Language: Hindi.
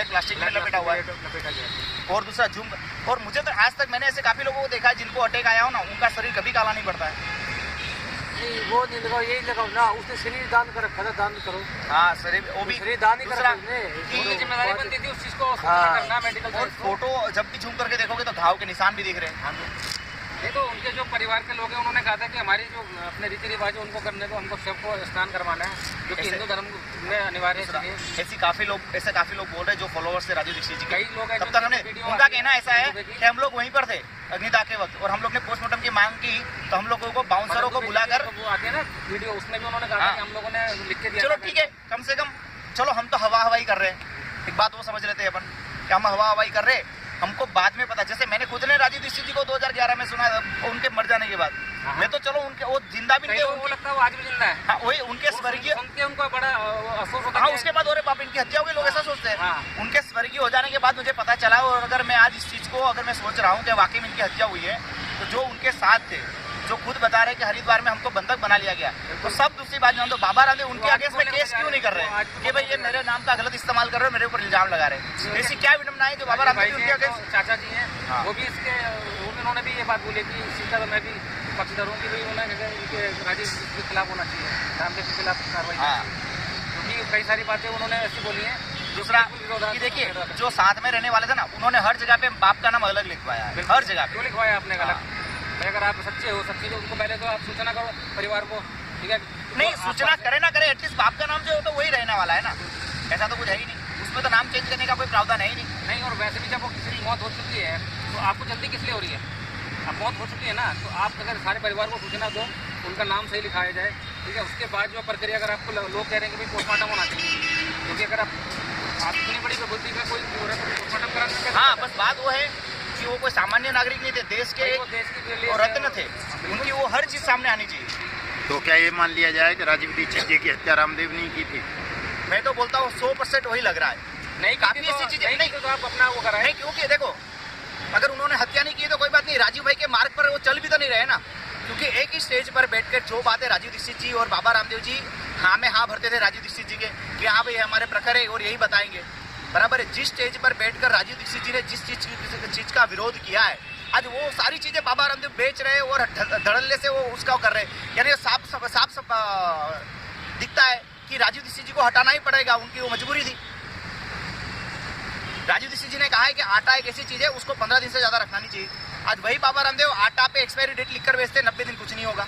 ब्लैक प्लास्टिक में लपेटा हुआ है और दूसरा झूम। और मुझे तो आज तक मैंने ऐसे काफी लोगों को देखा है जिनको अटैक आया हो ना, उनका शरीर कभी काला नहीं पड़ता है। नहीं वो नहीं लगाओ, यही लगाओ ना, उसने शरीर दान कर रखा था, दान करो। हाँ शरीर, वो भी शरीर दान ही कर रखा की जिम्मेदारी बनती थी उस चीज को करना मेडिकल। और फोटो जब भी झूम करके देखोगे तो घाव के निशान भी दिख रहे हैं। ये तो उनके जो परिवार के लोग हैं उन्होंने कहा था कि हमारी जो अपने रीति रिवाज है उनको करने को, हमको सबको स्नान करवाना है, जो कि हिंदू धर्म में अनिवार्य है। ऐसे काफी लोग बोल रहे हैं जो फॉलोअर्स थे राजू दीक्षित जी। कई लोग हैं तब तक हमने, उनका कहना ऐसा है कि हम लोग वहीं पर थे अग्निदाह के वक्त और हम लोग ने पोस्टमार्टम की मांग की तो हम लोगों को बाउंसरों को बुलाकर, वो आते हैं ना वीडियो, उसमें भी उन्होंने कहा कि हम लोगों ने लिख के दिया। चलो ठीक है, कम से कम चलो हम तो हवा हवाई कर रहे हैं, एक बात वो समझ लेते हैं अपन कि हम हवा हवाई कर रहे हैं। हमको बाद में पता, जैसे मैंने खुद ने राजू दीक्षित जी को 2011 में सुना उनके मर जाने के बाद, मैं तो चलो उनके वो जिंदा भी नहीं थे, वो लगता है वो आज भी जिंदा है। हाँ वही उनके स्वर्गीय, उनको बड़ा अफसोस होता है। हाँ उसके बाद और बाप इनकी हत्या हो गई, लोग ऐसा सोचते हैं। उनके स्वर्गीय हो जाने के बाद मुझे पता चला, और अगर मैं आज इस चीज को अगर मैं सोच रहा हूँ कि वाकई में इनकी हत्या हुई है, तो जो उनके साथ थे, जो खुद बता रहे हैं कि हरिद्वार में हमको बंधक बना लिया गया, तो सब दूसरी बात जानते हो, बाबा रामदेव उनके अगेंस्ट में केस क्यों नहीं कर रहे हैं कि भाई ये मेरे नाम का गलत इस्तेमाल कर रहे हो, मेरे ऊपर इल्जाम लगा रहे हैं। ऐसी क्या विडम्बना है जो बाबा रामदेव उनके अगेंस्ट। चाचा जी हैं वो भी इसके, उन्होंने भी ये बात बोली कि इसी तरह मैं भी पक्षधर हूँ कि भाई उन्होंने इनके राजीव के खिलाफ होना चाहिए, रामदेव के खिलाफ कार्रवाई, क्योंकि कई सारी बातें उन्होंने ऐसी बोली हैं। दूसरा कि देखिए जो साथ में रहने वाले थे ना, उन्होंने हर जगह पे बाप का नाम अलग लिखवाया है, हर जगह पे। क्यों लिखवाया आपने गलत? अगर आप सच्चे हो, सच्चे तो उनको पहले तो आप सूचना करो परिवार को, ठीक है? नहीं सूचना करे ना करे, एटलीस्ट बाप का नाम जो है तो वही रहने वाला है ना, ऐसा तो कुछ है ही नहीं, उसमें तो नाम चेंज करने का कोई प्रावधान है ही नहीं। और वैसे भी जब वो किसी की मौत हो चुकी है तो आपको जल्दी किस लिए हो रही है? अब मौत हो चुकी है ना, तो आप अगर सारे परिवार को सूचना दो, उनका नाम सही लिखाया जाए, ठीक है? उसके बाद जो प्रक्रिया, अगर आपको लोग कह रहे हैं कि भाई पोस्टमार्टम होना चाहिए, क्योंकि अगर आप इतनी बड़ी प्रबुद्धि का कोई पोस्टमार्टम करा। हाँ बस बात वो है कि वो कोई सामान्य नागरिक नहीं थे, देश के और रत्न थे, उनकी वो हर चीज सामने आनी चाहिए। तो क्या ये मान लिया जाए कि राजीव दीक्षित जी की हत्या रामदेव नहीं की थी? मैं तो बोलता हूँ 100% वही लग रहा है। नहीं काफी ऐसी चीजें नहीं, तो आप अपना वो कराएं। नहीं क्योंकि देखो अगर उन्होंने हत्या नहीं की तो कोई बात नहीं, राजीव भाई के मार्ग पर वो चल भी तो नहीं रहे ना, क्योंकि एक ही स्टेज पर बैठकर जो बातें राजीव दीक्षित जी और बाबा रामदेव जी हाँ में हाँ भरते थे राजीव दीक्षित जी के कि हाँ भाई हमारे प्रखर है और यही बताएंगे, बराबर है। जिस स्टेज पर बैठकर राजीव दीक्षित जी ने जिस चीज का विरोध किया है, आज वो सारी चीजें बाबा रामदेव बेच रहे और धड़ल्ले से वो उसका कर रहे हैं। यानी साफ दिखता है कि राजीव दीक्षित जी को हटाना ही पड़ेगा, उनकी वो मजबूरी थी। राजीव दीक्षित जी ने कहा है कि आटा एक ऐसी चीज है उसको 15 दिन से ज्यादा रखना नहीं चाहिए। आज वही बाबा रामदेव आटा पे एक्सपायरी डेट लिखकर बेचते, 90 दिन कुछ नहीं होगा।